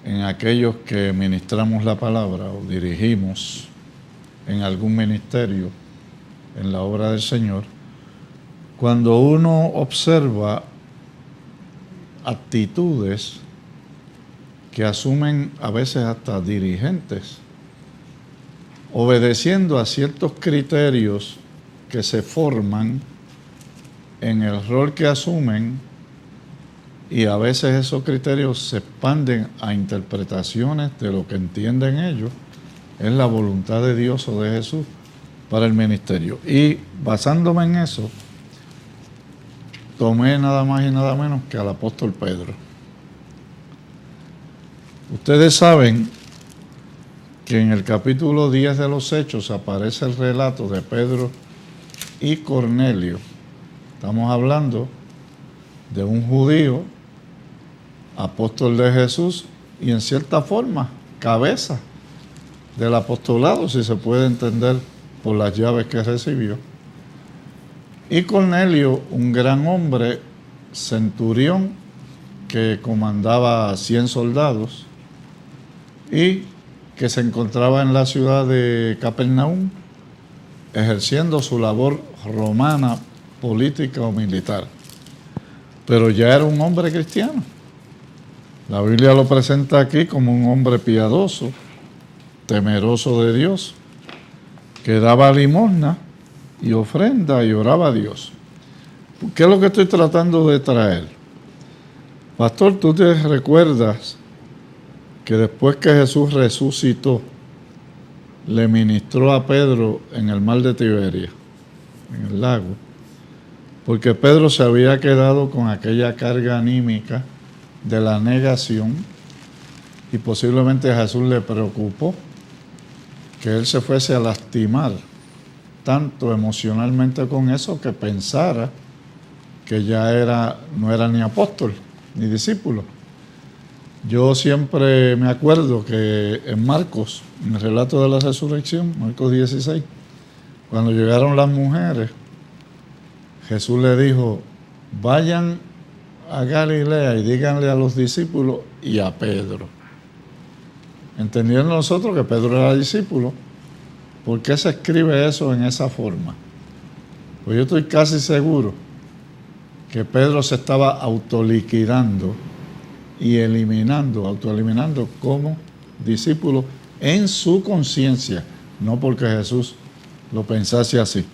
en aquellos que ministramos la palabra o dirigimos en algún ministerio en la obra del Señor, cuando uno observa actitudes que asumen a veces hasta dirigentes, obedeciendo a ciertos criterios que se forman en el rol que asumen, y a veces esos criterios se expanden a interpretaciones de lo que entienden ellos es la voluntad de Dios o de Jesús para el ministerio. Y basándome en eso, tomé nada más y nada menos que al apóstol Pedro. Ustedes saben que en el capítulo 10 de los Hechos aparece el relato de Pedro y Cornelio. Estamos hablando de un judío, apóstol de Jesús, y en cierta forma, cabeza del apostolado, si se puede entender por las llaves que recibió. Y Cornelio, un gran hombre, centurión, que comandaba 100 soldados y que se encontraba en la ciudad de Capernaum ejerciendo su labor romana, política o militar. Pero ya era un hombre cristiano. La Biblia lo presenta aquí como un hombre piadoso, temeroso de Dios, que daba limosna y ofrenda y oraba a Dios. ¿Qué es lo que estoy tratando de traer? Pastor, ¿tú te recuerdas que después que Jesús resucitó, le ministró a Pedro en el mar de Tiberia, en el lago? Porque Pedro se había quedado con aquella carga anímica de la negación y posiblemente a Jesús le preocupó que él se fuese a lastimar tanto emocionalmente con eso que pensara que ya no era ni apóstol ni discípulo. Yo siempre me acuerdo que en Marcos, en el relato de la resurrección, Marcos 16, cuando llegaron las mujeres, Jesús le dijo, vayan a Galilea y díganle a los discípulos y a Pedro. Entendiendo nosotros que Pedro era discípulo, ¿por qué se escribe eso en esa forma? Pues yo estoy casi seguro que Pedro se estaba autoliquidando y autoeliminando como discípulo en su conciencia, no porque Jesús lo pensase así.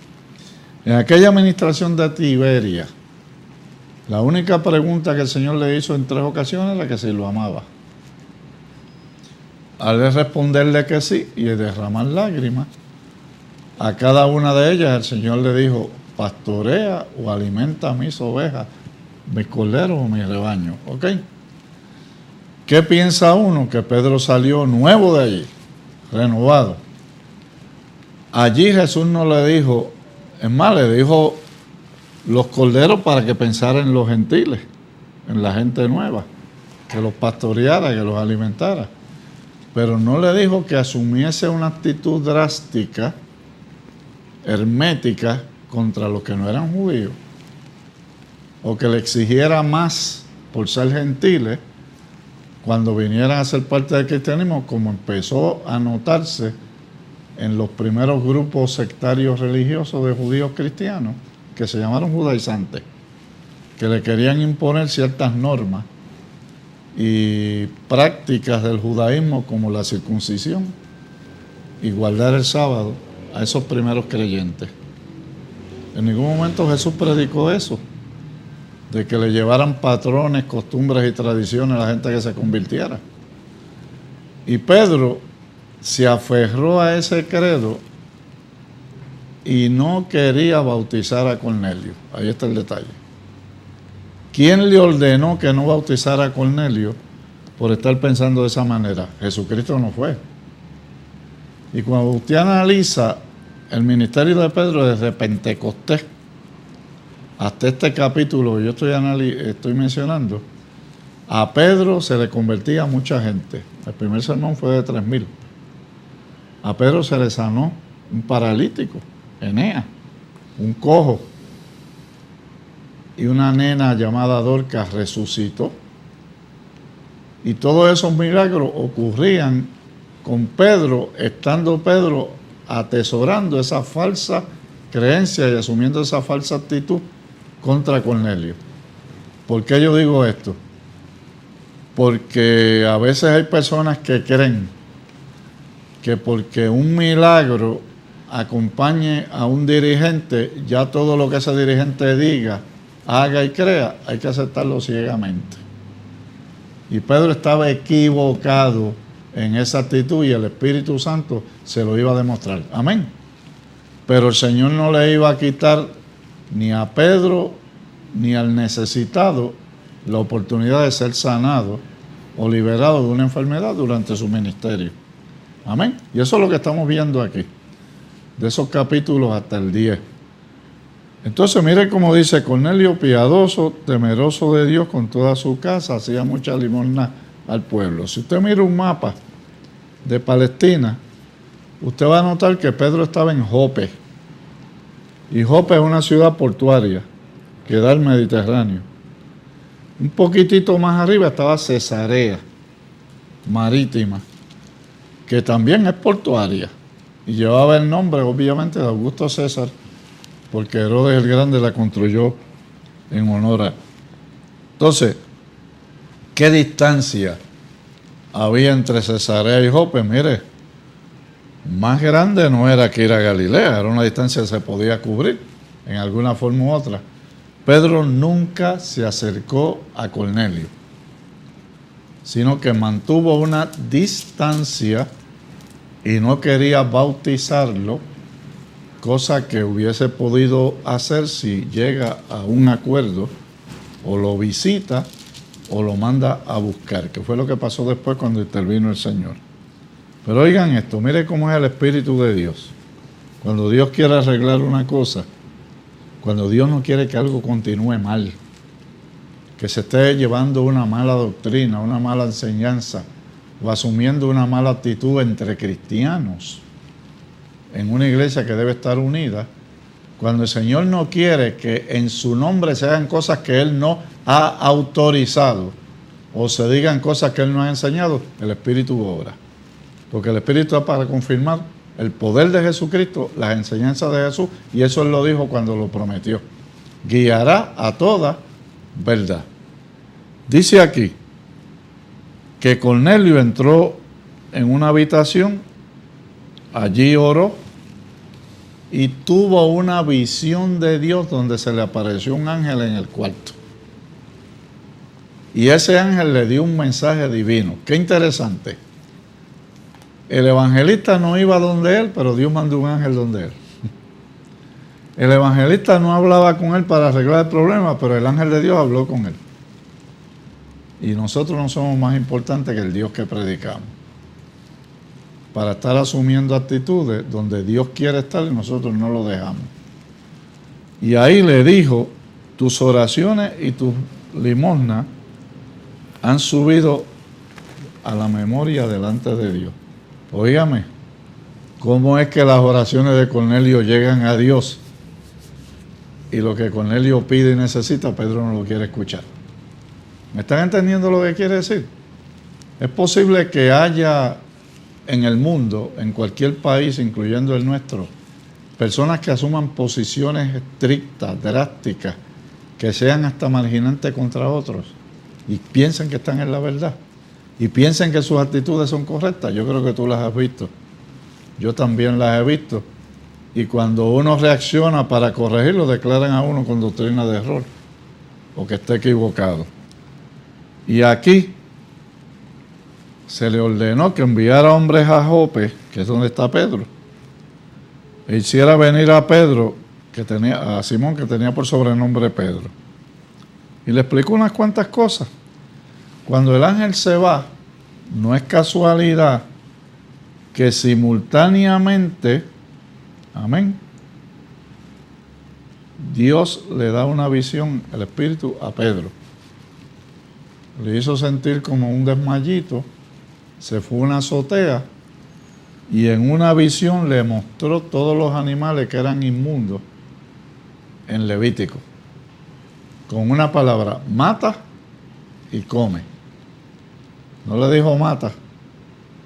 En aquella administración de Tiberia, la única pregunta que el Señor le hizo en 3 ocasiones era que si lo amaba. Al responderle que sí y derramar lágrimas, a cada una de ellas el Señor le dijo, pastorea o alimenta mis ovejas, mis corderos o mi rebaño. ¿Ok? ¿Qué piensa uno? Que Pedro salió nuevo de allí, renovado. Allí Jesús no le dijo, es más, le dijo los corderos para que pensara en los gentiles, en la gente nueva, que los pastoreara, que los alimentara. Pero no le dijo que asumiese una actitud drástica, hermética, contra los que no eran judíos, o que le exigiera más por ser gentiles cuando vinieran a ser parte del cristianismo, como empezó a notarse en los primeros grupos sectarios religiosos de judíos cristianos, que se llamaron judaizantes, que le querían imponer ciertas normas y prácticas del judaísmo como la circuncisión y guardar el sábado a esos primeros creyentes. En ningún momento Jesús predicó eso, de que le llevaran patrones, costumbres y tradiciones a la gente que se convirtiera. Y Pedro se aferró a ese credo y no quería bautizar a Cornelio. Ahí está el detalle. ¿Quién le ordenó que no bautizara a Cornelio por estar pensando de esa manera? Jesucristo no fue. Y cuando usted analiza el ministerio de Pedro desde Pentecostés hasta este capítulo que yo estoy mencionando, a Pedro se le convertía mucha gente. El primer sermón fue de 3,000. A Pedro se le sanó un paralítico, Eneas, un cojo, y una nena llamada Dorcas resucitó. Y todos esos milagros ocurrían con Pedro, estando Pedro atesorando esa falsa creencia y asumiendo esa falsa actitud contra Cornelio. ¿Por qué yo digo esto? Porque a veces hay personas que creen que porque un milagro acompañe a un dirigente, ya todo lo que ese dirigente diga, haga y crea, hay que aceptarlo ciegamente. Y Pedro estaba equivocado en esa actitud y el Espíritu Santo se lo iba a demostrar. Amén. Pero el Señor no le iba a quitar ni a Pedro ni al necesitado la oportunidad de ser sanado o liberado de una enfermedad durante su ministerio. Amén. Y eso es lo que estamos viendo aquí, de esos capítulos hasta el 10. Entonces, mire cómo dice: Cornelio, piadoso, temeroso de Dios con toda su casa, hacía mucha limosna al pueblo. Si usted mira un mapa de Palestina, usted va a notar que Pedro estaba en Jope. Y Jope es una ciudad portuaria que da al Mediterráneo. Un poquitito más arriba estaba Cesarea Marítima, que también es portuaria. Y llevaba el nombre, obviamente, de Augusto César, porque Herodes el Grande la construyó en honor a. Entonces, ¿qué distancia había entre Cesarea y Jope? Mire, más grande no era que ir a Galilea, era una distancia que se podía cubrir en alguna forma u otra. Pedro nunca se acercó a Cornelio, sino que mantuvo una distancia y no quería bautizarlo, cosa que hubiese podido hacer si llega a un acuerdo, o lo visita o lo manda a buscar, que fue lo que pasó después cuando intervino el Señor. Pero oigan esto, mire cómo es el Espíritu de Dios. Cuando Dios quiere arreglar una cosa, cuando Dios no quiere que algo continúe mal, que se esté llevando una mala doctrina, una mala enseñanza, o asumiendo una mala actitud entre cristianos, en una iglesia que debe estar unida, cuando el Señor no quiere que en su nombre se hagan cosas que Él no ha autorizado, o se digan cosas que Él no ha enseñado, el Espíritu obra. Porque el Espíritu es para confirmar el poder de Jesucristo, las enseñanzas de Jesús, y eso Él lo dijo cuando lo prometió. Guiará a toda verdad. Dice aquí que Cornelio entró en una habitación, allí oró y tuvo una visión de Dios donde se le apareció un ángel en el cuarto. Y ese ángel le dio un mensaje divino. Qué interesante. El evangelista no iba donde él, pero Dios mandó un ángel donde él. El evangelista no hablaba con él para arreglar el problema, pero el ángel de Dios habló con él. Y nosotros no somos más importantes que el Dios que predicamos, para estar asumiendo actitudes donde Dios quiere estar y nosotros no lo dejamos. Y ahí le dijo: tus oraciones y tus limosnas han subido a la memoria delante de Dios. Óigame, ¿cómo es que las oraciones de Cornelio llegan a Dios? Y lo que Cornelio pide y necesita, Pedro no lo quiere escuchar. ¿Me están entendiendo lo que quiere decir? Es posible que haya en el mundo, en cualquier país, incluyendo el nuestro, personas que asuman posiciones estrictas, drásticas, que sean hasta marginantes contra otros y piensen que están en la verdad y piensen que sus actitudes son correctas. Yo creo que tú las has visto. Yo también las he visto. Y cuando uno reacciona para corregirlo, declaran a uno con doctrina de error o que está equivocado. Y aquí se le ordenó que enviara hombres a Jope, que es donde está Pedro, e hiciera venir a Pedro, a Simón, que tenía por sobrenombre Pedro. Y le explicó unas cuantas cosas. Cuando el ángel se va, no es casualidad que simultáneamente, amén, Dios le da una visión, el Espíritu, a Pedro. Le hizo sentir como un desmayito, se fue a una azotea y en una visión le mostró todos los animales que eran inmundos en Levítico. Con una palabra: mata y come. No le dijo mata.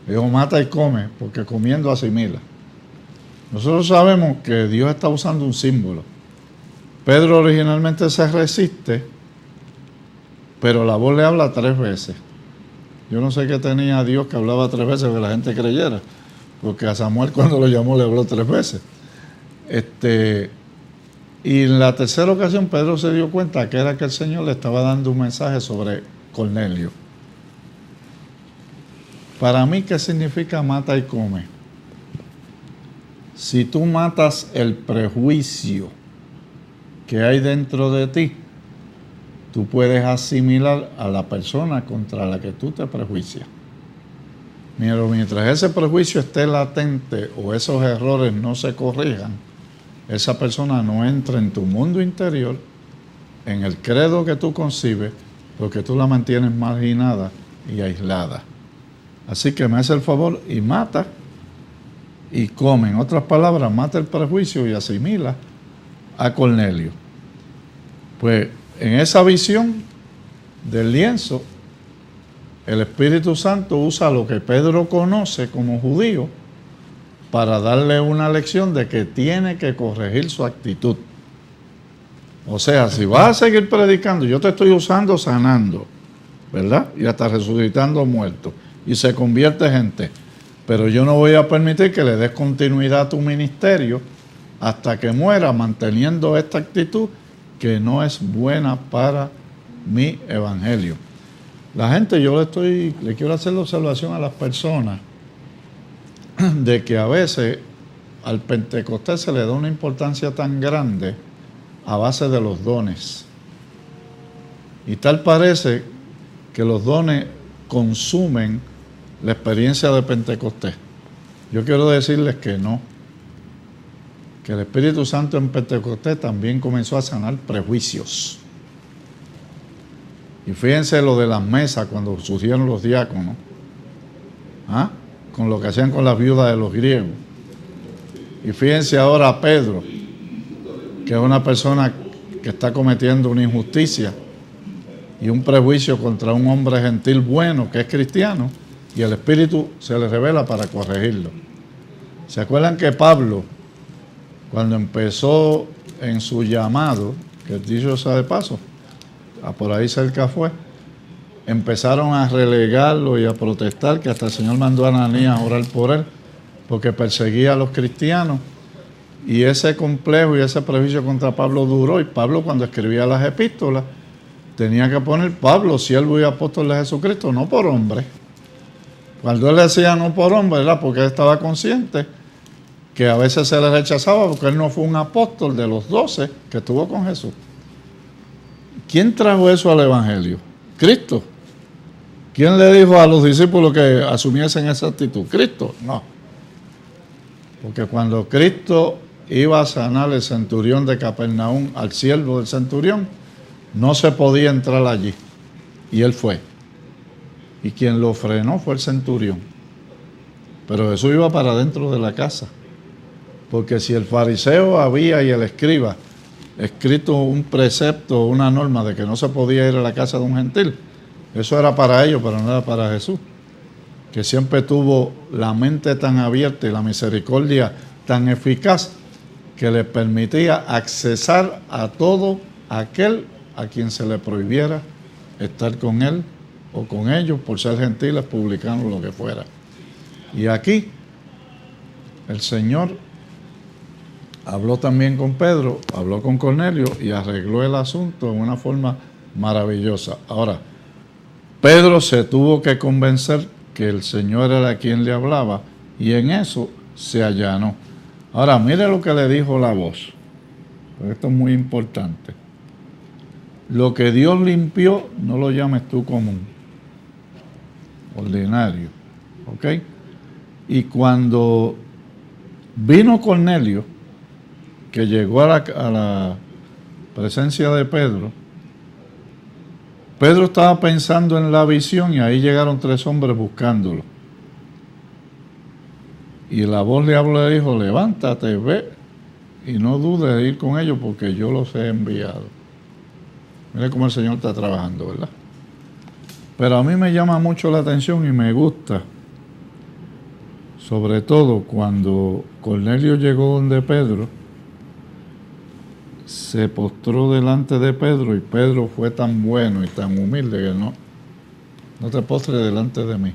Le dijo mata y come, porque comiendo asimila. Nosotros sabemos que Dios está usando un símbolo. Pedro originalmente se resiste, pero la voz le habla 3 veces. Yo no sé qué tenía Dios que hablaba 3 veces que la gente creyera, porque a Samuel cuando lo llamó le habló 3 veces. Y en la tercera ocasión Pedro se dio cuenta que era que el Señor le estaba dando un mensaje sobre Cornelio. Para mí, ¿qué significa mata y come? Si tú matas el prejuicio que hay dentro de ti, tú puedes asimilar a la persona contra la que tú te prejuicias. Pero mientras ese prejuicio esté latente o esos errores no se corrijan, esa persona no entra en tu mundo interior, en el credo que tú concibes, porque tú la mantienes marginada y aislada. Así que me hace el favor y mata y come. En otras palabras, mata el prejuicio y asimila a Cornelio. Pues en esa visión del lienzo, el Espíritu Santo usa lo que Pedro conoce como judío para darle una lección de que tiene que corregir su actitud. O sea, si vas a seguir predicando, yo te estoy usando sanando, ¿verdad? Y hasta resucitando muertos. Y se convierte gente. Pero yo no voy a permitir que le des continuidad a tu ministerio hasta que muera manteniendo esta actitud que no es buena para mi evangelio. La gente, yo le quiero hacer la observación a las personas de que a veces al Pentecostés se le da una importancia tan grande a base de los dones. Y tal parece que los dones consumen la experiencia de Pentecostés. Yo quiero decirles que no. Que el Espíritu Santo en Pentecostés también comenzó a sanar prejuicios. Y fíjense lo de las mesas cuando surgieron los diáconos. Con lo que hacían con las viudas de los griegos. Y fíjense ahora a Pedro, que es una persona que está cometiendo una injusticia y un prejuicio contra un hombre gentil bueno que es cristiano, y el Espíritu se le revela para corregirlo. ¿Se acuerdan que Pablo, cuando empezó en su llamado, que dicho sea de paso, por ahí cerca fue, empezaron a relegarlo y a protestar, que hasta el Señor mandó a Ananías a orar por él, porque perseguía a los cristianos, y ese complejo y ese prejuicio contra Pablo duró, y Pablo cuando escribía las epístolas, tenía que poner Pablo, siervo y apóstol de Jesucristo, no por hombre. Cuando él decía no por hombre, era porque él estaba consciente que a veces se le rechazaba porque él no fue un apóstol de los 12 que estuvo con Jesús. ¿Quién trajo eso al Evangelio? Cristo. ¿Quién le dijo a los discípulos que asumiesen esa actitud? Cristo. No. Porque cuando Cristo iba a sanar el centurión de Capernaum al siervo del centurión, no se podía entrar allí. Y él fue. Y quien lo frenó fue el centurión. Pero Jesús iba para dentro de la casa. Porque si el fariseo había y el escriba escrito un precepto, una norma de que no se podía ir a la casa de un gentil, eso era para ellos, pero no era para Jesús, que siempre tuvo la mente tan abierta y la misericordia tan eficaz que le permitía accesar a todo aquel a quien se le prohibiera estar con él o con ellos por ser gentiles, publicanos, lo que fuera. Y aquí el Señor habló también con Pedro, habló con Cornelio y arregló el asunto de una forma maravillosa. Ahora, Pedro se tuvo que convencer que el Señor era quien le hablaba y en eso se allanó. Ahora, mire lo que le dijo la voz. Esto es muy importante. Lo que Dios limpió, no lo llames tú común, ordinario. ¿Ok? Y cuando vino Cornelio, que llegó a la presencia de Pedro, Pedro estaba pensando en la visión y ahí llegaron 3 hombres buscándolo. Y la voz le habló y le dijo, levántate, ve y no dudes de ir con ellos porque yo los he enviado. Mire cómo el Señor está trabajando, ¿verdad? Pero a mí me llama mucho la atención y me gusta, sobre todo cuando Cornelio llegó donde Pedro, se postró delante de Pedro y Pedro fue tan bueno y tan humilde que no te postres delante de mí,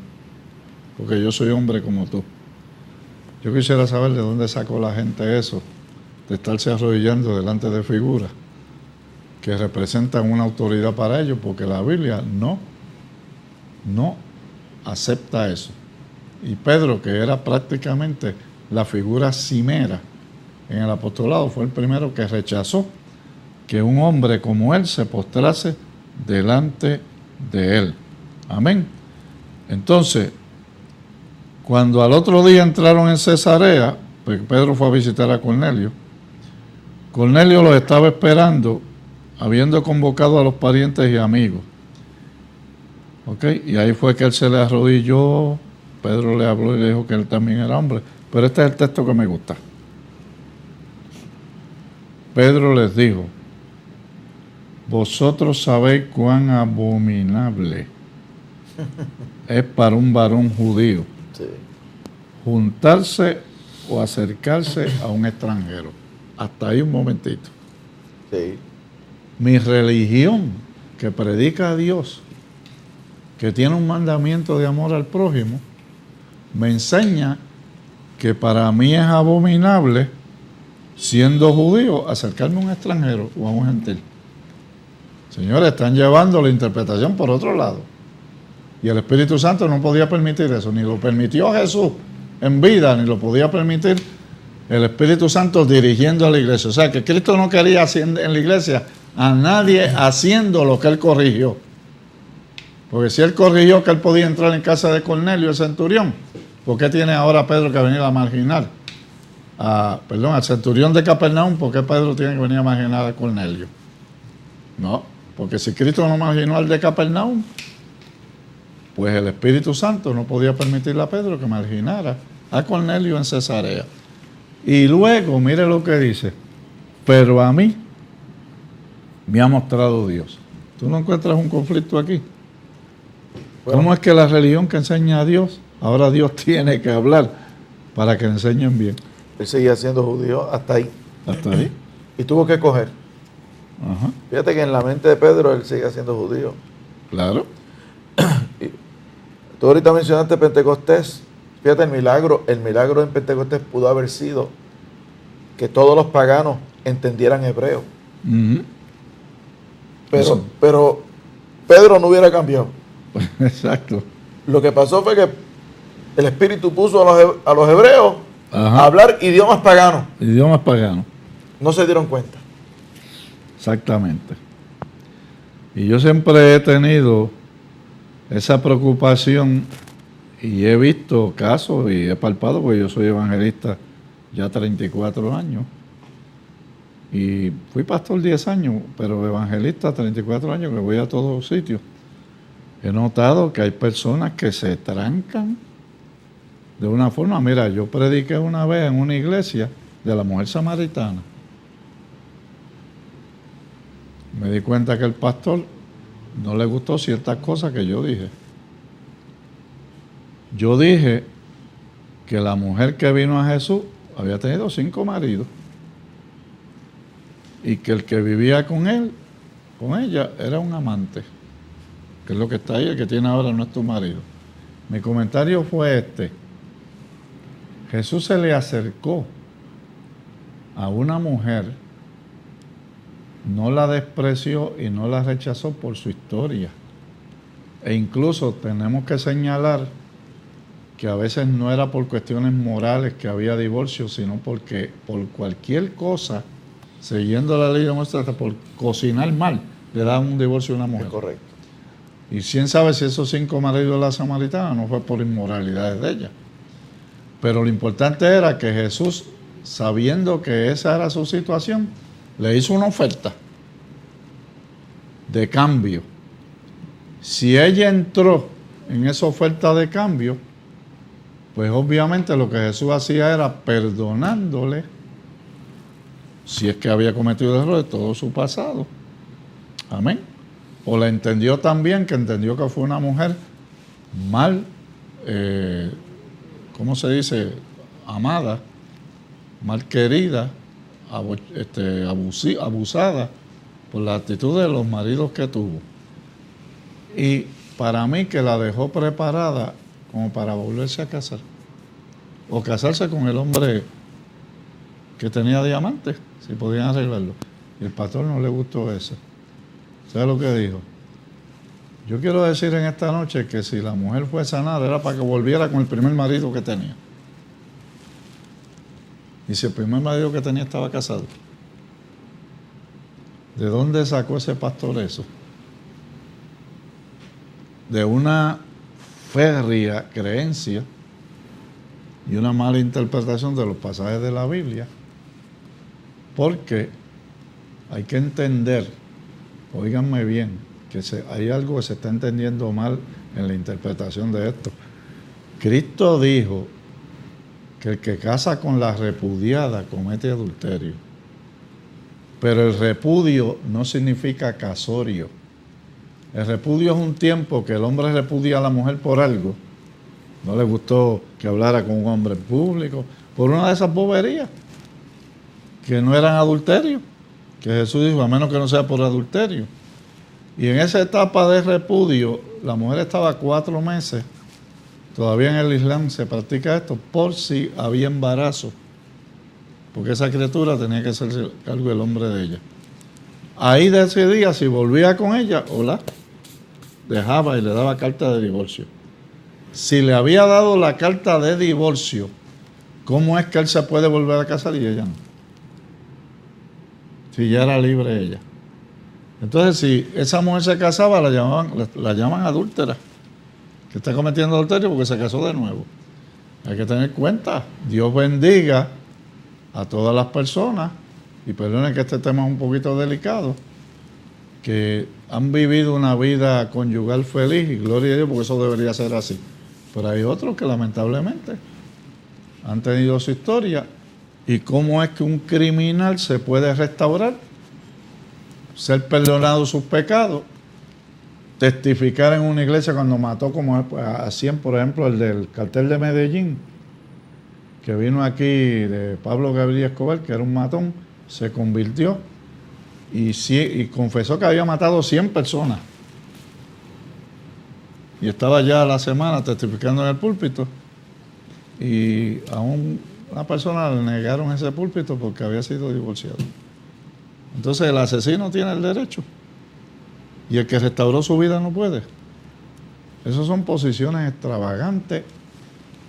porque yo soy hombre como tú. Yo quisiera saber de dónde sacó la gente eso, de estarse arrodillando delante de figuras que representan una autoridad para ellos, porque la Biblia no acepta eso. Y Pedro, que era prácticamente la figura cimera en el apostolado, fue el primero que rechazó que un hombre como él se postrase delante de él. Amén. Entonces, cuando al otro día entraron en Cesarea, pues Pedro fue a visitar a Cornelio. Cornelio los estaba esperando, habiendo convocado a los parientes y amigos. ¿Ok? Y ahí fue que él se le arrodilló, Pedro le habló y le dijo que él también era hombre. Pero este es el texto que me gusta. Pedro les dijo: vosotros sabéis cuán abominable es para un varón judío juntarse o acercarse a un extranjero. Hasta ahí un momentito. Sí. Mi religión, que predica a Dios, que tiene un mandamiento de amor al prójimo, me enseña que para mí es abominable, siendo judío, acercarme a un extranjero o a un gentil. Señores, están llevando la interpretación por otro lado. Y el Espíritu Santo no podía permitir eso, ni lo permitió Jesús en vida, ni lo podía permitir el Espíritu Santo dirigiendo a la iglesia. O sea, que Cristo no quería en la iglesia a nadie haciendo lo que él corrigió. Porque si él corrigió que él podía entrar en casa de Cornelio, el centurión, ¿por qué tiene ahora Pedro que venir a marginar? Al centurión de Capernaum, ¿por qué Pedro tiene que venir a marginar a Cornelio? No, porque si Cristo no marginó al de Capernaum, pues el Espíritu Santo no podía permitirle a Pedro que marginara a Cornelio en Cesarea. Y luego, mire lo que dice: pero a mí me ha mostrado Dios. ¿Tú no encuentras un conflicto aquí? Bueno, ¿cómo es que la religión que enseña a Dios, ahora Dios tiene que hablar para que enseñen bien? Él seguía siendo judío hasta ahí. Hasta ahí. Y tuvo que coger. Ajá. Fíjate que en la mente de Pedro él seguía siendo judío. Claro. Tú ahorita mencionaste Pentecostés. Fíjate, el milagro en Pentecostés pudo haber sido que todos los paganos entendieran hebreo. Uh-huh. Pero Pedro no hubiera cambiado. Exacto. Lo que pasó fue que el Espíritu puso a los hebreos a hablar idiomas paganos. Idiomas paganos. No se dieron cuenta. Exactamente. Y yo siempre he tenido esa preocupación y he visto casos y he palpado, porque yo soy evangelista ya 34 años y fui pastor 10 años, pero evangelista 34 años que voy a todos sitios. He notado que hay personas que se trancan de una forma. Mira, yo prediqué una vez en una iglesia de la mujer samaritana. Me di cuenta que el pastor no le gustó ciertas cosas que yo dije. Yo dije que la mujer que vino a Jesús había tenido 5 maridos y que el que vivía con él, con ella, era un amante, que es lo que está ahí, el que tiene ahora no es tu marido. Mi comentario fue este: Jesús se le acercó a una mujer, no la despreció y no la rechazó por su historia. E incluso tenemos que señalar que a veces no era por cuestiones morales que había divorcio, sino porque por cualquier cosa, siguiendo la ley de nuestra, hasta por cocinar mal, le daban un divorcio a una mujer. Es correcto. Y quién sabe si esos 5 maridos de la samaritana no fue por inmoralidades de ella. Pero lo importante era que Jesús, sabiendo que esa era su situación, le hizo una oferta de cambio. Si ella entró en esa oferta de cambio, pues obviamente lo que Jesús hacía era perdonándole, si es que había cometido errores, todo su pasado. Amén. o la entendió tan bien que entendió que fue una mujer mal, ¿cómo se dice? Amada, mal querida, abusada por la actitud de los maridos que tuvo. Y para mí que la dejó preparada como para volverse a casar. O casarse con el hombre que tenía diamantes, si podían arreglarlo. Y el pastor no le gustó eso. ¿Sabes lo que dijo? Yo quiero decir en esta noche que si la mujer fue sanada era para que volviera con el primer marido que tenía. Y si el primer marido que tenía estaba casado, ¿de dónde sacó ese pastor eso? De una férrea creencia y una mala interpretación de los pasajes de la Biblia, porque hay que entender, óiganme bien, que hay algo que se está entendiendo mal en la interpretación de esto. Cristo dijo que el que casa con la repudiada comete adulterio, pero el repudio no significa casorio. El repudio es un tiempo que el hombre repudia a la mujer por algo. No le gustó que hablara con un hombre en público, por una de esas boberías, que no eran adulterio, que Jesús dijo, a menos que no sea por adulterio. Y en esa etapa de repudio, la mujer estaba 4 meses, todavía en el Islam se practica esto, por si había embarazo, porque esa criatura tenía que hacerse cargo del hombre de ella. Ahí decidía si volvía con ella o la dejaba y le daba carta de divorcio. Si le había dado la carta de divorcio, ¿cómo es que él se puede volver a casar y ella no? Si ya era libre ella. Entonces, si esa mujer se casaba, la llaman adúltera, que está cometiendo adulterio porque se casó de nuevo. Hay que tener cuenta. Dios bendiga a todas las personas, y perdonen que este tema es un poquito delicado, que han vivido una vida conyugal feliz, y gloria a Dios, porque eso debería ser así. Pero hay otros que lamentablemente han tenido su historia. ¿Y cómo es que un criminal se puede restaurar? Ser perdonado sus pecados, testificar en una iglesia cuando mató como a 100, por ejemplo, el del cartel de Medellín, que vino aquí de Pablo Gabriel Escobar, que era un matón, se convirtió y confesó que había matado 100 personas. Y estaba ya a la semana testificando en el púlpito, y a una persona le negaron ese púlpito porque había sido divorciado. Entonces el asesino tiene el derecho y el que restauró su vida no puede. Esas son posiciones extravagantes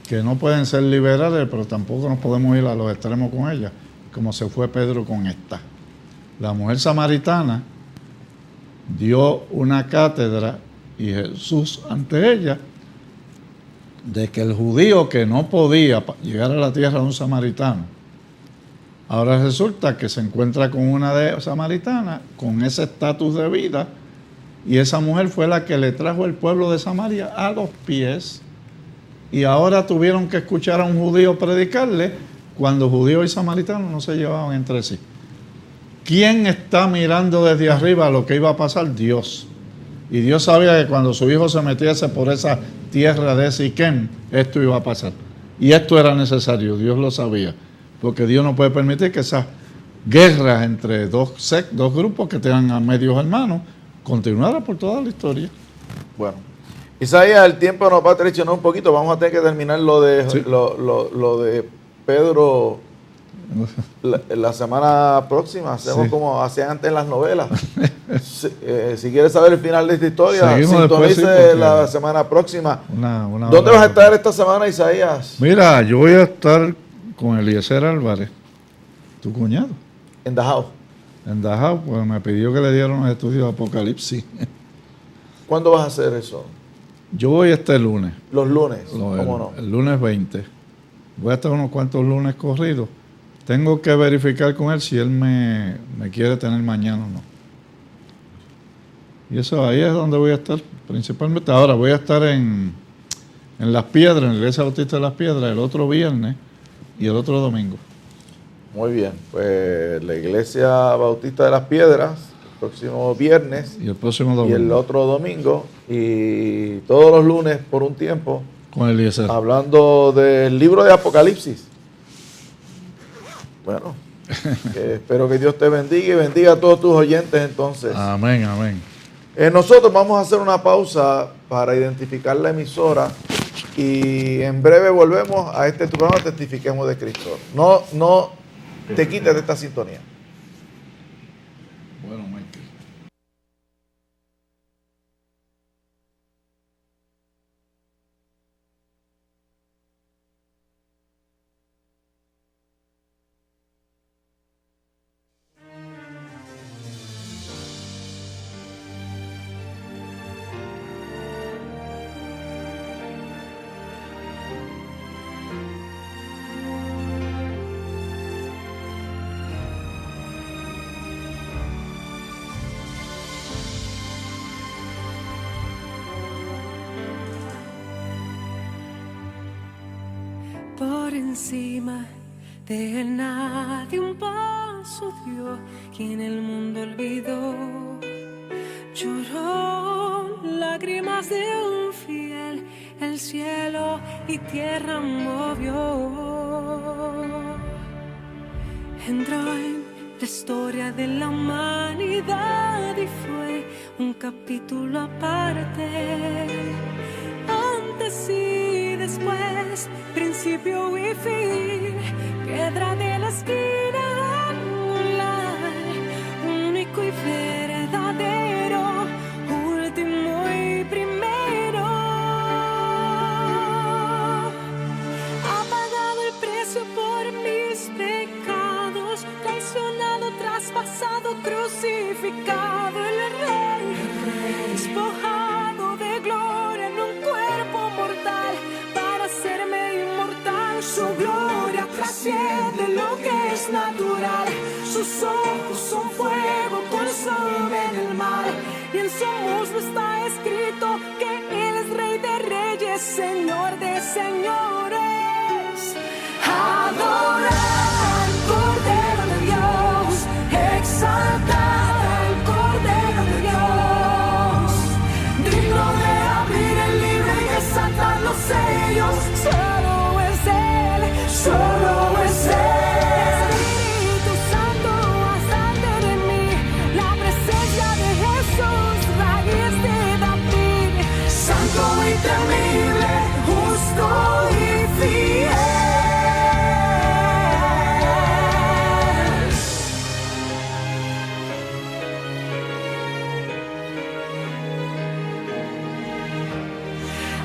que no pueden ser liberales, pero tampoco nos podemos ir a los extremos con ellas, como se fue Pedro con esta. La mujer samaritana dio una cátedra, y Jesús ante ella, de que el judío que no podía llegar a la tierra de un samaritano, ahora resulta que se encuentra con una de samaritana con ese estatus de vida, y esa mujer fue la que le trajo el pueblo de Samaria a los pies, y ahora tuvieron que escuchar a un judío predicarle cuando judíos y samaritanos no se llevaban entre sí. ¿Quién está mirando desde arriba lo que iba a pasar? Dios. Y Dios sabía que cuando su hijo se metiese por esa tierra de Siquem, esto iba a pasar. Y esto era necesario, Dios lo sabía. Porque Dios no puede permitir que esas guerras entre dos grupos que tengan a medios hermanos continuaran por toda la historia. Bueno, Isaías, el tiempo nos va a traicionar un poquito. Vamos a tener que terminar lo de, sí, lo de Pedro la semana próxima. Hacemos como hacían antes en las novelas. Si quieres saber el final de esta historia, sintonice la semana próxima. ¿Dónde vas a estar esta semana, Isaías? Mira, yo voy a estar con Eliezer Álvarez, tu cuñado. En Dajau. En Dajau, pues me pidió que le dieran los estudios de Apocalipsis. ¿Cuándo vas a hacer eso? Yo voy este lunes. Los lunes, ¿cómo no? El lunes 20. Voy a estar unos cuantos lunes corridos. Tengo que verificar con él si él me quiere tener mañana o no. Y eso ahí es donde voy a estar, principalmente. Ahora voy a estar en Las Piedras, en la Iglesia Bautista de Las Piedras, el otro viernes y el otro domingo. Muy bien, pues la Iglesia Bautista de Las Piedras, próximo viernes y el próximo domingo y el otro domingo, y todos los lunes por un tiempo con Eliezer, hablando del libro de Apocalipsis. Bueno, espero que Dios te bendiga y bendiga a todos tus oyentes entonces. Amén, amén. Nosotros vamos a hacer una pausa para identificar la emisora y en breve volvemos a este tu programa Testifiquemos de Cristo. No te quites de esta sintonía. Bueno, Michael. Por encima de nadie un paso dio, quien el mundo olvidó. Lloró lágrimas de un fiel, el cielo y tierra movió. Entró en la historia de la humanidad y fue un capítulo aparte. Antes y después, principio y fin, piedra de la esquina angular, único y verdadero, último y primero. Ha pagado el precio por mis pecados, traicionado, traspasado, crucificado, el rey, despojado de gloria en un cuerpo mortal para hacerme inmortal. Su gloria trasciende lo que es natural, sus ojos son fuego, consumen el mar, y en su muslo está escrito que Él es Rey de reyes, Señor de señores. Adorar al Cordero de Dios, exaltar al Cordero de Dios, digno de abrir el libro y desatar los sellos. Solo es Él, solo es Él. Espíritu Santo, haz de mí la presencia de Jesús, raíz de David, santo y temible, justo y fiel.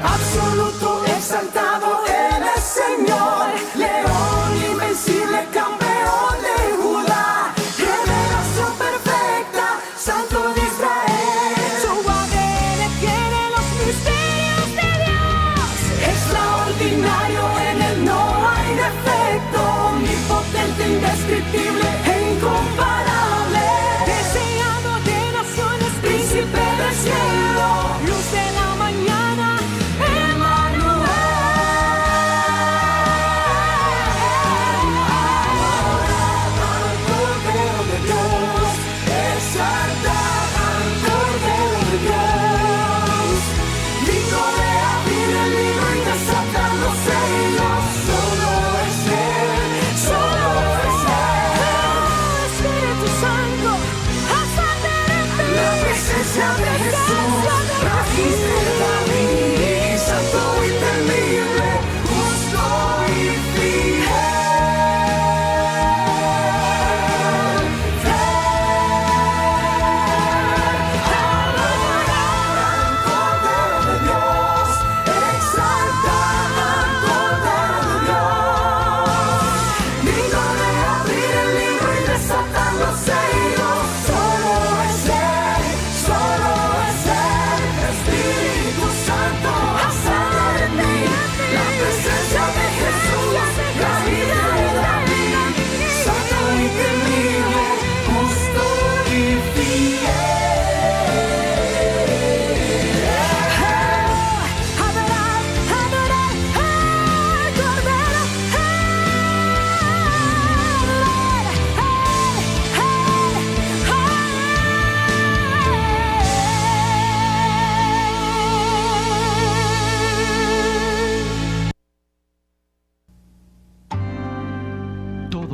Absoluto, exaltado, Él es Señor, león invencible, campeón de Judá, revelación perfecta, santo de Israel. Su ADN tiene los misterios de Dios, extraordinario, en Él no hay defecto, omnipotente, indescriptible e incomparable, deseado de naciones, príncipe del cielo, luz de la mañana, solo es Él,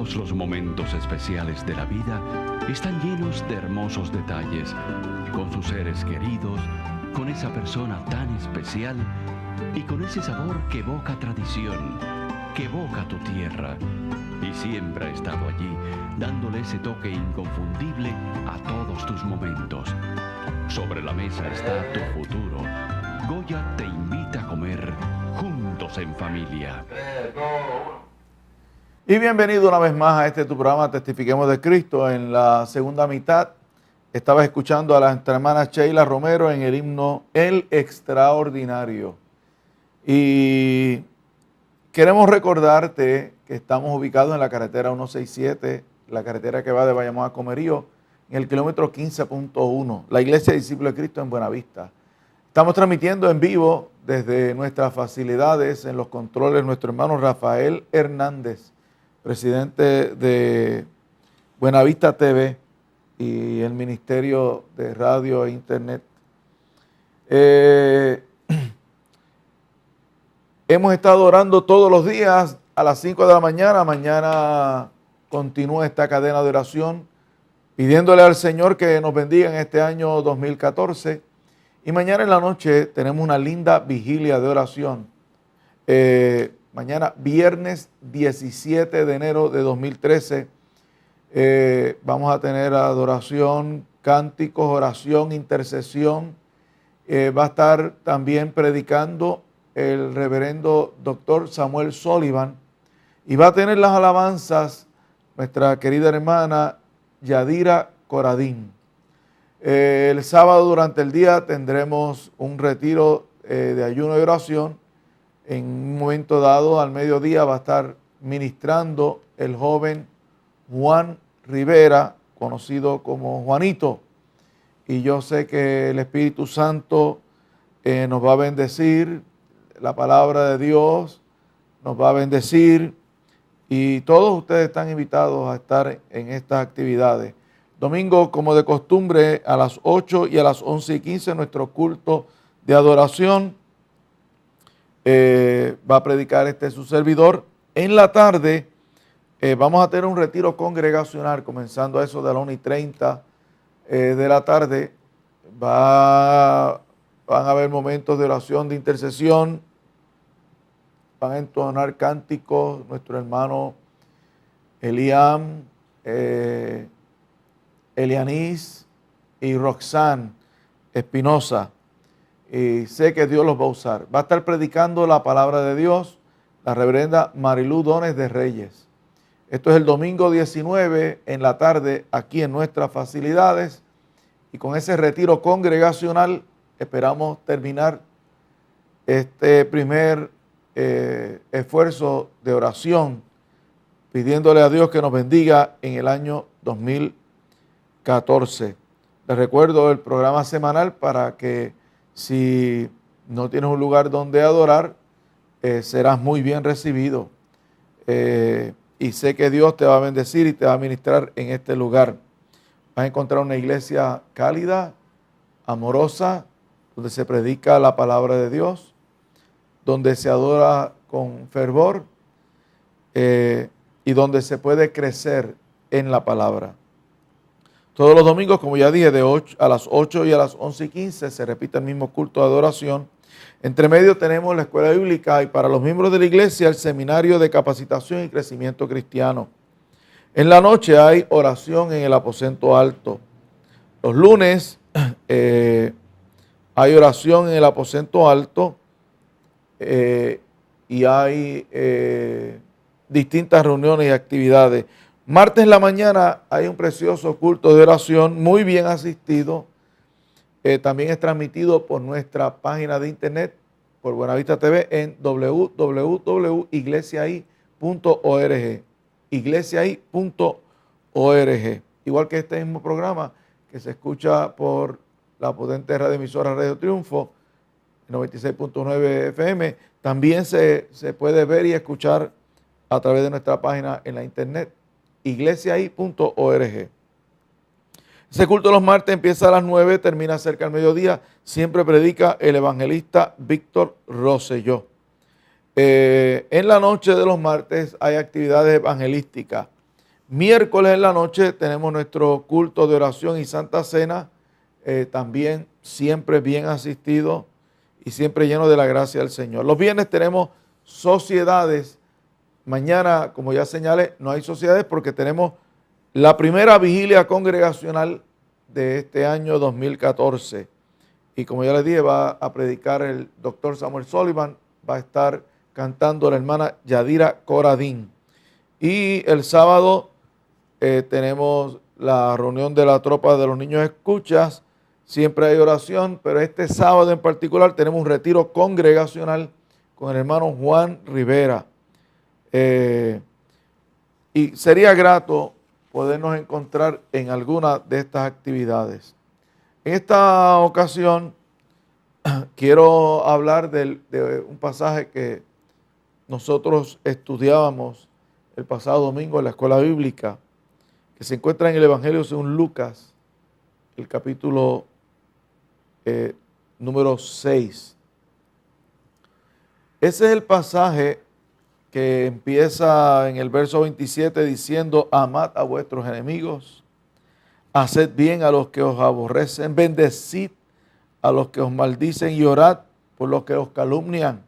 Todos los momentos especiales de la vida están llenos de hermosos detalles, con sus seres queridos, con esa persona tan especial y con ese sabor que evoca tradición, que evoca tu tierra. Y siempre ha estado allí, dándole ese toque inconfundible a todos tus momentos. Sobre la mesa está tu futuro. Goya te invita a comer juntos en familia. Y bienvenido una vez más a este tu programa Testifiquemos de Cristo. En la segunda mitad estabas escuchando a la hermana Sheila Romero en el himno El Extraordinario. Y queremos recordarte que estamos ubicados en la carretera 167, la carretera que va de Bayamón a Comerío, en el kilómetro 15.1, la Iglesia Discípulo de Cristo en Buenavista. Estamos transmitiendo en vivo desde nuestras facilidades en los controles nuestro hermano Rafael Hernández, presidente de Buenavista TV y el Ministerio de Radio e Internet. Hemos estado orando todos los días a las 5 de la mañana. Mañana continúa esta cadena de oración, pidiéndole al Señor que nos bendiga en este año 2014. Y mañana en la noche tenemos una linda vigilia de oración. Mañana, viernes 17 de enero de 2013, vamos a tener adoración, cánticos, oración, intercesión. Va a estar también predicando el reverendo doctor Samuel Sullivan y va a tener las alabanzas nuestra querida hermana Yadira Coradín. El sábado durante el día tendremos un retiro de ayuno y oración. En un momento dado, al mediodía, va a estar ministrando el joven Juan Rivera, conocido como Juanito. Y yo sé que el Espíritu Santo nos va a bendecir, la palabra de Dios nos va a bendecir y todos ustedes están invitados a estar en estas actividades. Domingo, como de costumbre, a las 8 y a las 11:15, nuestro culto de adoración. Va a predicar su servidor. En la tarde vamos a tener un retiro congregacional comenzando a eso de las 1:30 de la tarde. Van a haber momentos de oración, de intercesión. Van a entonar cánticos nuestro hermano Eliam, Elianis y Roxanne Espinosa. Y sé que Dios los va a usar. Va a estar predicando la palabra de Dios la reverenda Marilú Dones de Reyes. Esto es el domingo 19 en la tarde aquí en nuestras facilidades. Y con ese retiro congregacional esperamos terminar este primer esfuerzo de oración, pidiéndole a Dios que nos bendiga en el año 2014. Les recuerdo el programa semanal para que si no tienes un lugar donde adorar, serás muy bien recibido. Y sé que Dios te va a bendecir y te va a ministrar en este lugar. Vas a encontrar una iglesia cálida, amorosa, donde se predica la palabra de Dios, donde se adora con fervor y donde se puede crecer en la palabra. Todos los domingos, como ya dije, a las 8 y a las 11:15 se repite el mismo culto de adoración. Entre medio tenemos la escuela bíblica y para los miembros de la iglesia el seminario de capacitación y crecimiento cristiano. En la noche hay oración en el aposento alto. Los lunes hay oración en el aposento alto y hay distintas reuniones y actividades. Martes en la mañana hay un precioso culto de oración muy bien asistido. También es transmitido por nuestra página de internet, por Buenavista TV, en www.iglesiai.org. Iglesiai.org. Igual que este mismo programa que se escucha por la potente radioemisora Radio Triunfo, 96.9 FM, también se puede ver y escuchar a través de nuestra página en la internet, iglesiai.org. Ese culto de los martes empieza a las 9, termina cerca del mediodía. Siempre predica el evangelista Víctor Rosselló. En la noche de los martes hay actividades evangelísticas. miércoles en la noche tenemos nuestro culto de oración y Santa Cena, también siempre bien asistido y siempre lleno de la gracia del Señor. Los viernes tenemos sociedades. Mañana, como ya señalé, no hay sociedades porque tenemos la primera vigilia congregacional de este año 2014. Y como ya les dije, va a predicar el doctor Samuel Sullivan, va a estar cantando la hermana Yadira Coradín. Y el sábado tenemos la reunión de la tropa de los niños escuchas. Siempre hay oración, pero este sábado en particular tenemos un retiro congregacional con el hermano Juan Rivera. Y sería grato podernos encontrar en alguna de estas actividades. En esta ocasión quiero hablar de un pasaje que nosotros estudiábamos el pasado domingo en la escuela bíblica, que se encuentra en el Evangelio según Lucas, el capítulo número 6. Ese es el pasaje que empieza en el verso 27 diciendo: amad a vuestros enemigos, haced bien a los que os aborrecen, bendecid a los que os maldicen y orad por los que os calumnian.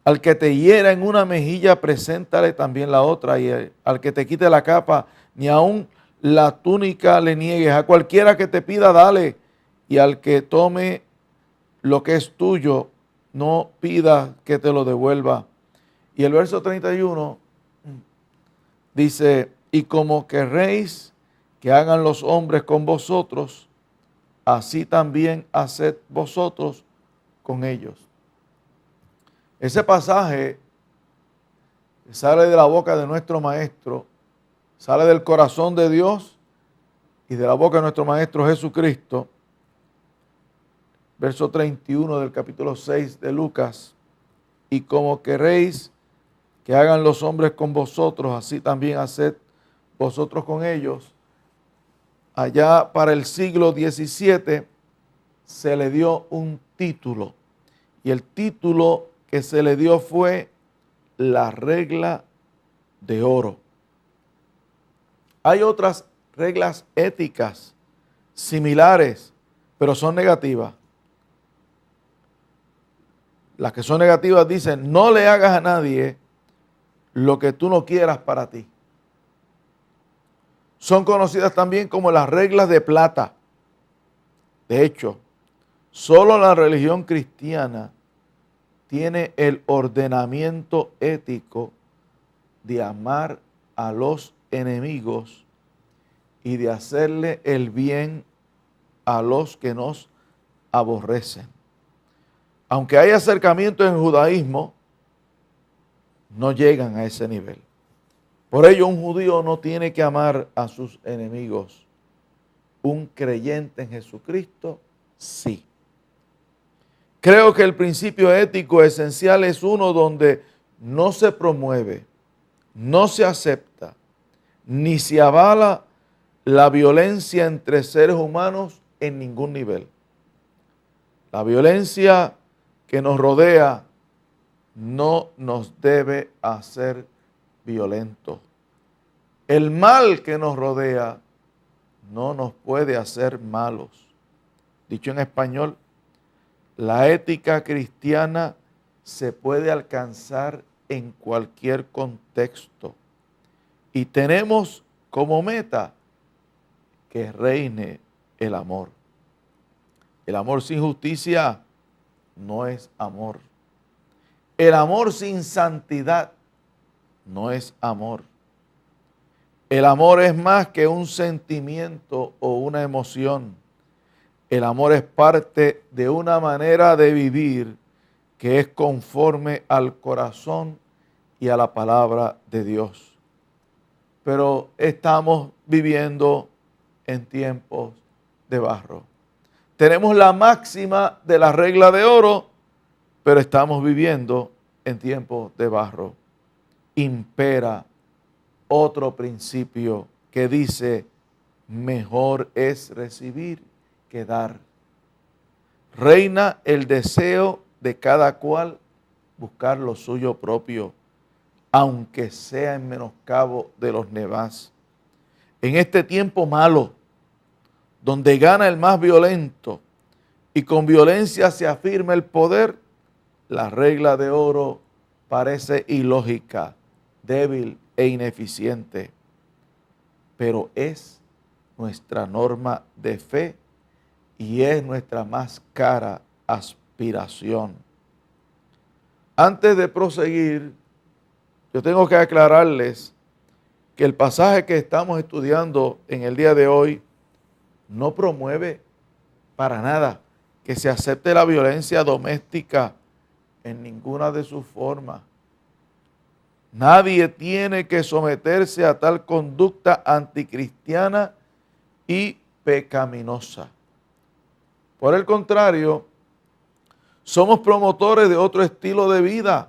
Al que te hiera en una mejilla, preséntale también la otra, y al que te quite la capa, ni aun la túnica le niegues. A cualquiera que te pida, dale, y al que tome lo que es tuyo, no pida que te lo devuelva. Y el verso 31 dice: y como querréis que hagan los hombres con vosotros, así también haced vosotros con ellos. Ese pasaje sale de la boca de nuestro Maestro, sale del corazón de Dios y de la boca de nuestro Maestro Jesucristo. Verso 31 del capítulo 6 de Lucas: y como queréis que hagan los hombres con vosotros, así también haced vosotros con ellos. Allá para el siglo XVII se le dio un título, y el título que se le dio fue la regla de oro. Hay otras reglas éticas similares, pero son negativas. Las que son negativas dicen: no le hagas a nadie lo que tú no quieras para ti. Son conocidas también como las reglas de plata. De hecho, solo la religión cristiana tiene el ordenamiento ético de amar a los enemigos y de hacerle el bien a los que nos aborrecen. Aunque hay acercamientos en el judaísmo, no llegan a ese nivel. Por ello, un judío no tiene que amar a sus enemigos. Un creyente en Jesucristo, sí. Creo que el principio ético esencial es uno donde no se promueve, no se acepta, ni se avala la violencia entre seres humanos en ningún nivel. La violencia que nos rodea no nos debe hacer violentos. El mal que nos rodea no nos puede hacer malos. Dicho en español, la ética cristiana se puede alcanzar en cualquier contexto y tenemos como meta que reine el amor. El amor sin justicia no es amor. El amor sin santidad no es amor. El amor es más que un sentimiento o una emoción. El amor es parte de una manera de vivir que es conforme al corazón y a la palabra de Dios. Pero estamos viviendo en tiempos de barro. Tenemos la máxima de la regla de oro, pero estamos viviendo en tiempos de barro. Impera otro principio que dice: mejor es recibir que dar. Reina el deseo de cada cual buscar lo suyo propio, aunque sea en menoscabo de los demás. En este tiempo malo, donde gana el más violento y con violencia se afirma el poder, la regla de oro parece ilógica, débil e ineficiente, pero es nuestra norma de fe y es nuestra más cara aspiración. Antes de proseguir, yo tengo que aclararles que el pasaje que estamos estudiando en el día de hoy no promueve para nada que se acepte la violencia doméstica en ninguna de sus formas. Nadie tiene que someterse a tal conducta anticristiana y pecaminosa. Por el contrario, somos promotores de otro estilo de vida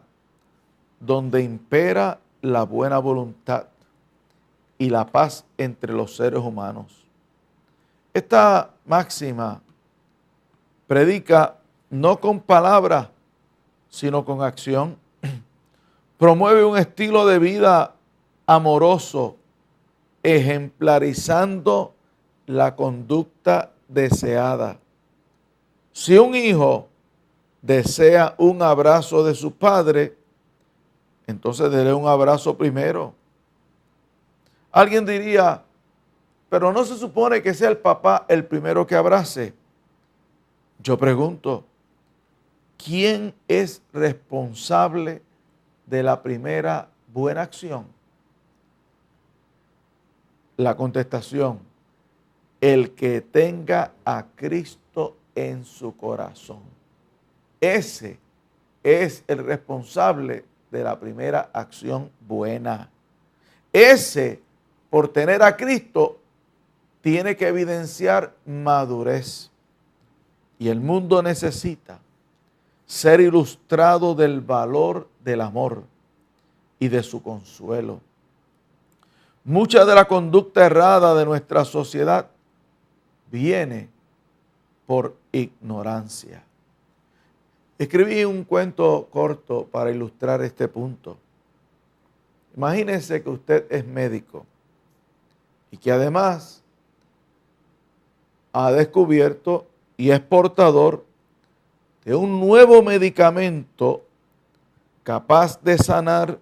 donde impera la buena voluntad y la paz entre los seres humanos. Esta máxima predica no con palabras, sino con acción. Promueve un estilo de vida amoroso, ejemplarizando la conducta deseada. Si un hijo desea un abrazo de su padre, entonces déle un abrazo primero. Alguien diría, pero no se supone que sea el papá el primero que abrace. Yo pregunto, ¿quién es responsable de la primera buena acción? La contestación, el que tenga a Cristo en su corazón. Ese es el responsable de la primera acción buena. Ese, por tener a Cristo, tiene que evidenciar madurez. Y el mundo necesita ser ilustrado del valor del amor y de su consuelo. Mucha de la conducta errada de nuestra sociedad viene por ignorancia. Escribí un cuento corto para ilustrar este punto. Imagínense que usted es médico y que además ha descubierto y es portador de un nuevo medicamento capaz de sanar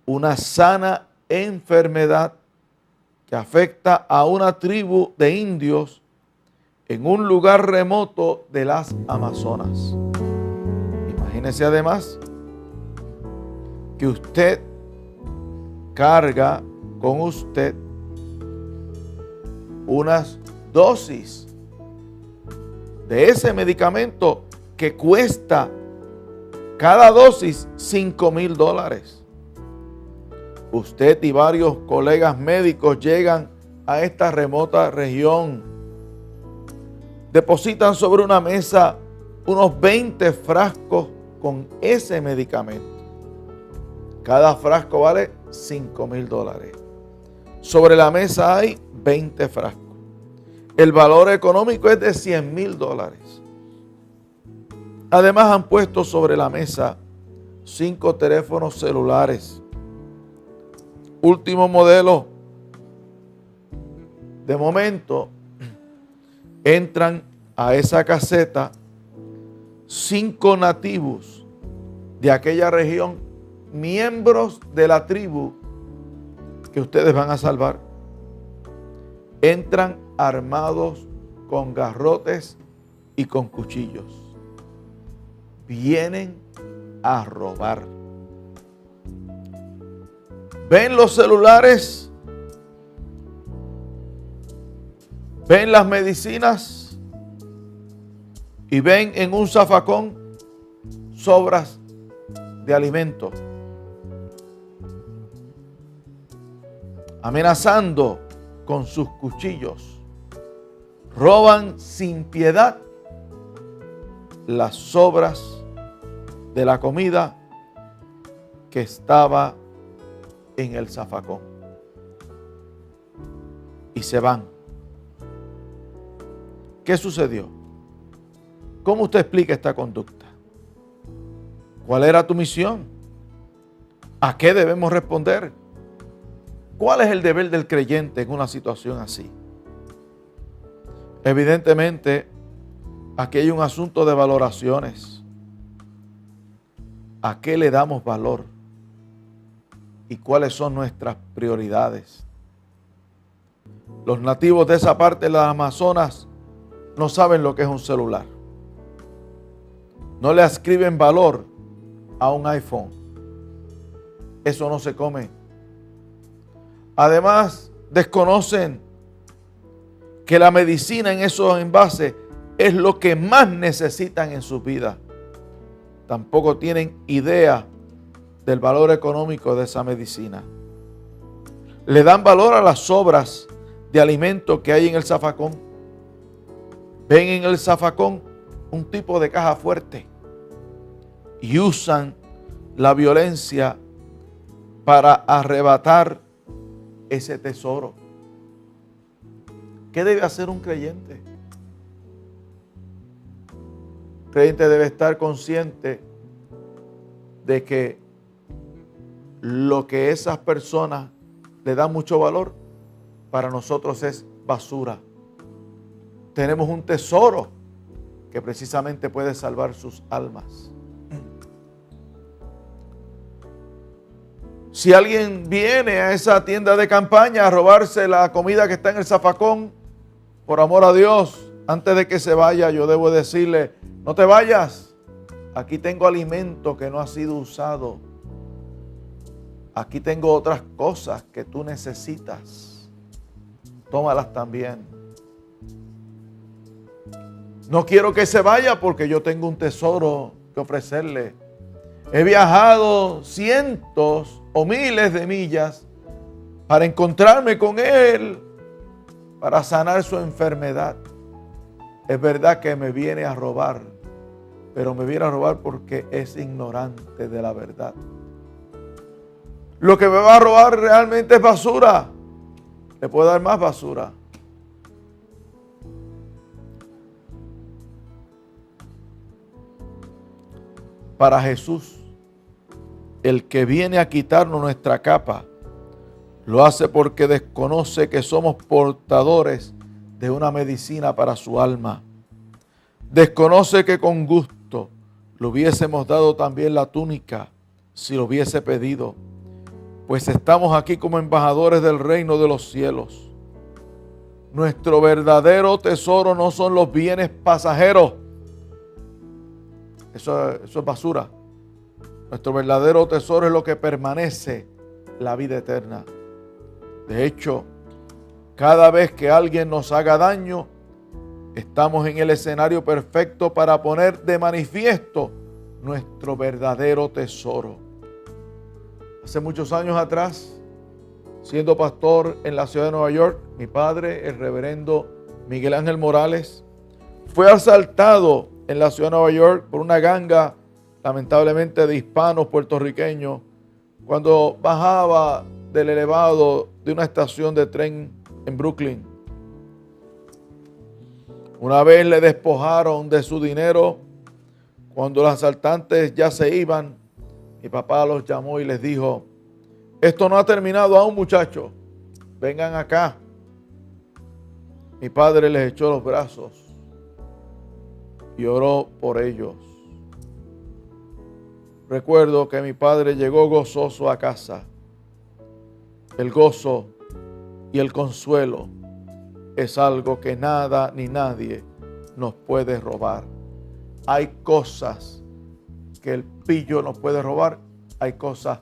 una sana enfermedad que afecta a una tribu de indios en un lugar remoto de las Amazonas. Imagínese además que usted carga con usted unas dosis de ese medicamento que cuesta cada dosis $5,000. Usted y varios colegas médicos llegan a esta remota región. Depositan sobre una mesa unos 20 frascos con ese medicamento. Cada frasco vale $5,000. Sobre la mesa hay 20 frascos. El valor económico es de $100,000. Además han puesto sobre la mesa 5 teléfonos celulares. Último modelo. De momento entran a esa caseta 5 nativos de aquella región, miembros de la tribu que ustedes van a salvar. Entran armados con garrotes y con cuchillos. Vienen a robar. Ven los celulares, ven las medicinas y ven en un zafacón sobras de alimento, amenazando con sus cuchillos. Roban sin piedad las sobras de la comida que estaba en el zafacón. Y se van. ¿Qué sucedió? ¿Cómo usted explica esta conducta? ¿Cuál era tu misión? ¿A qué debemos responder? ¿Cuál es el deber del creyente en una situación así? Evidentemente, aquí hay un asunto de valoraciones. ¿A qué le damos valor? ¿Y cuáles son nuestras prioridades? Los nativos de esa parte de las Amazonas no saben lo que es un celular. No le ascriben valor a un iPhone. Eso no se come. Además, desconocen que la medicina en esos envases es lo que más necesitan en sus vidas. Tampoco tienen idea del valor económico de esa medicina. Le dan valor a las sobras de alimento que hay en el zafacón. Ven en el zafacón un tipo de caja fuerte y usan la violencia para arrebatar ese tesoro. ¿Qué debe hacer un creyente? Un creyente debe estar consciente de que lo que esas personas le dan mucho valor, para nosotros es basura. Tenemos un tesoro que precisamente puede salvar sus almas. Si alguien viene a esa tienda de campaña a robarse la comida que está en el zafacón, por amor a Dios, antes de que se vaya, yo debo decirle: no te vayas, aquí tengo alimento que no ha sido usado. Aquí tengo otras cosas que tú necesitas. Tómalas también. No quiero que se vaya porque yo tengo un tesoro que ofrecerle. He viajado cientos o miles de millas para encontrarme con él, para sanar su enfermedad. Es verdad que me viene a robar, pero me viene a robar porque es ignorante de la verdad. Lo que me va a robar realmente es basura. Le puedo dar más basura. Para Jesús, el que viene a quitarnos nuestra capa, lo hace porque desconoce que somos portadores de una medicina para su alma. Desconoce que con gusto le hubiésemos dado también la túnica si lo hubiese pedido, pues estamos aquí como embajadores del reino de los cielos. Nuestro verdadero tesoro no son los bienes pasajeros. Eso es basura. Nuestro verdadero tesoro es lo que permanece, la vida eterna. De hecho, cada vez que alguien nos haga daño, estamos en el escenario perfecto para poner de manifiesto nuestro verdadero tesoro. Hace muchos años atrás, siendo pastor en la ciudad de Nueva York, mi padre, el reverendo Miguel Ángel Morales, fue asaltado en la ciudad de Nueva York por una ganga, lamentablemente de hispanos puertorriqueños, cuando bajaba del elevado de una estación de tren en Brooklyn. Una vez le despojaron de su dinero. Cuando los asaltantes ya se iban, mi papá los llamó y les dijo: esto no ha terminado aún, muchachos, vengan acá. Mi padre les echó los brazos y oró por ellos. Recuerdo que mi padre llegó gozoso a casa. El gozo y el consuelo es algo que nada ni nadie nos puede robar. Hay cosas que el pillo nos puede robar, hay cosas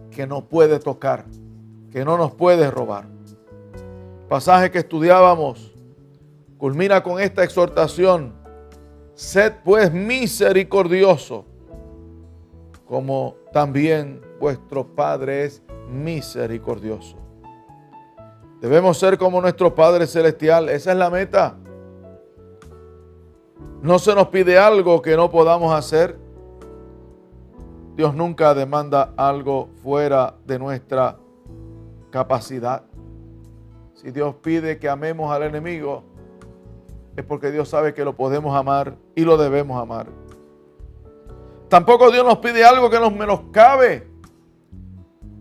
que no puede tocar, que no nos puede robar. El pasaje que estudiábamos culmina con esta exhortación: sed pues misericordioso, como también vuestro Padre es misericordioso. Debemos ser como nuestro Padre Celestial. Esa es la meta. No se nos pide algo que no podamos hacer. Dios nunca demanda algo fuera de nuestra capacidad. Si Dios pide que amemos al enemigo, es porque Dios sabe que lo podemos amar y lo debemos amar. Tampoco Dios nos pide algo que nos menoscabe,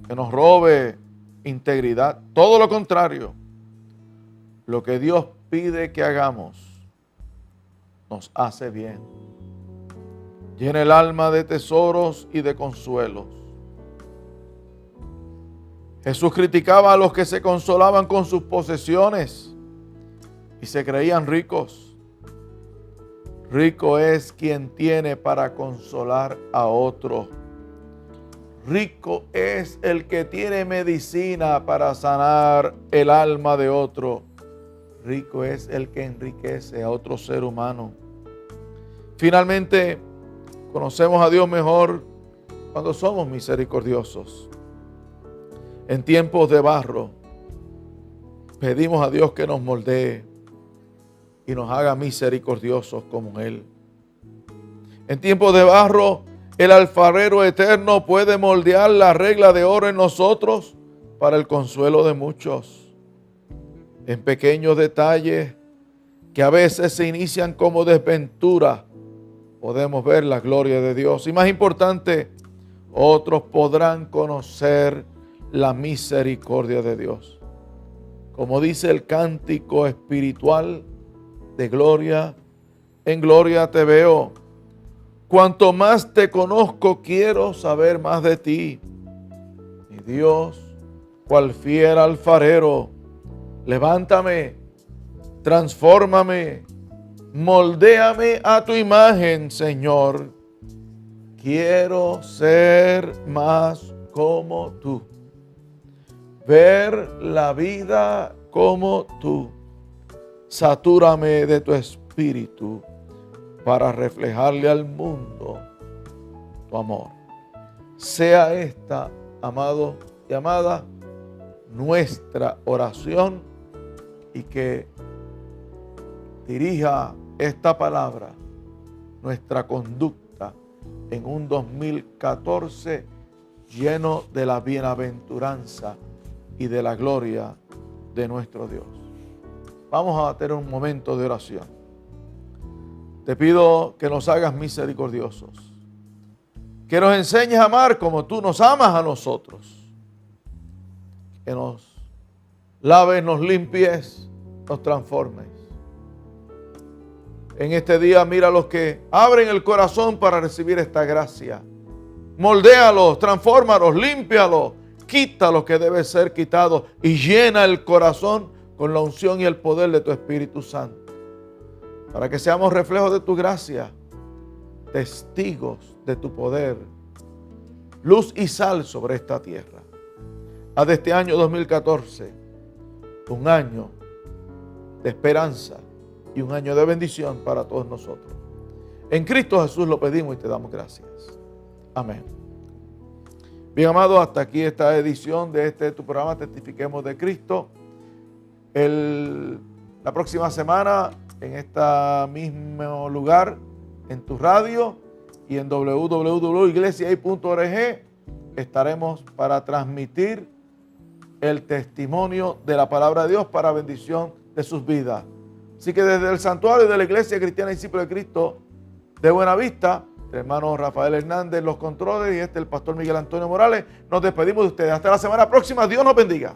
que nos robe integridad. Todo lo contrario, lo que Dios pide que hagamos nos hace bien. Llena el alma de tesoros y de consuelos. Jesús criticaba a los que se consolaban con sus posesiones y se creían ricos. Rico es quien tiene para consolar a otro. Rico es el que tiene medicina para sanar el alma de otro. Rico es el que enriquece a otro ser humano. Finalmente, conocemos a Dios mejor cuando somos misericordiosos. En tiempos de barro, pedimos a Dios que nos moldee y nos haga misericordiosos como Él. En tiempos de barro, el alfarero eterno puede moldear la regla de oro en nosotros para el consuelo de muchos. En pequeños detalles que a veces se inician como desventura, podemos ver la gloria de Dios. Y más importante, otros podrán conocer la misericordia de Dios. Como dice el cántico espiritual, de gloria en gloria te veo. Cuanto más te conozco, quiero saber más de ti. Mi Dios, cual fiel alfarero, levántame, transfórmame, moldéame a tu imagen, Señor. Quiero ser más como tú. Ver la vida como tú. Satúrame de tu espíritu para reflejarle al mundo tu amor. Sea esta, amado y amada, nuestra oración y que dirija esta palabra, nuestra conducta en un 2014 lleno de la bienaventuranza y de la gloria de nuestro Dios. Vamos a tener un momento de oración. Te pido que nos hagas misericordiosos, que nos enseñes a amar como tú nos amas a nosotros, que nos laves, nos limpies, nos transformes. En este día mira a los que abren el corazón para recibir esta gracia. Moldéalos, transfórmalos, límpialos, quita lo que debe ser quitado y llena el corazón con la unción y el poder de tu Espíritu Santo, para que seamos reflejos de tu gracia, testigos de tu poder, luz y sal sobre esta tierra. Haz de este año 2014 un año de esperanza y un año de bendición para todos nosotros. En Cristo Jesús lo pedimos y te damos gracias. Amén. Bien, amados, hasta aquí esta edición de tu programa Testifiquemos de Cristo. La próxima semana en este mismo lugar, en tu radio y en www.iglesiai.org estaremos para transmitir el testimonio de la palabra de Dios para bendición de sus vidas. Así que desde el santuario de la Iglesia Cristiana Discípulo de Cristo de Buenavista, el hermano Rafael Hernández, los controles, y el pastor Miguel Antonio Morales, nos despedimos de ustedes. Hasta la semana próxima. Dios nos bendiga.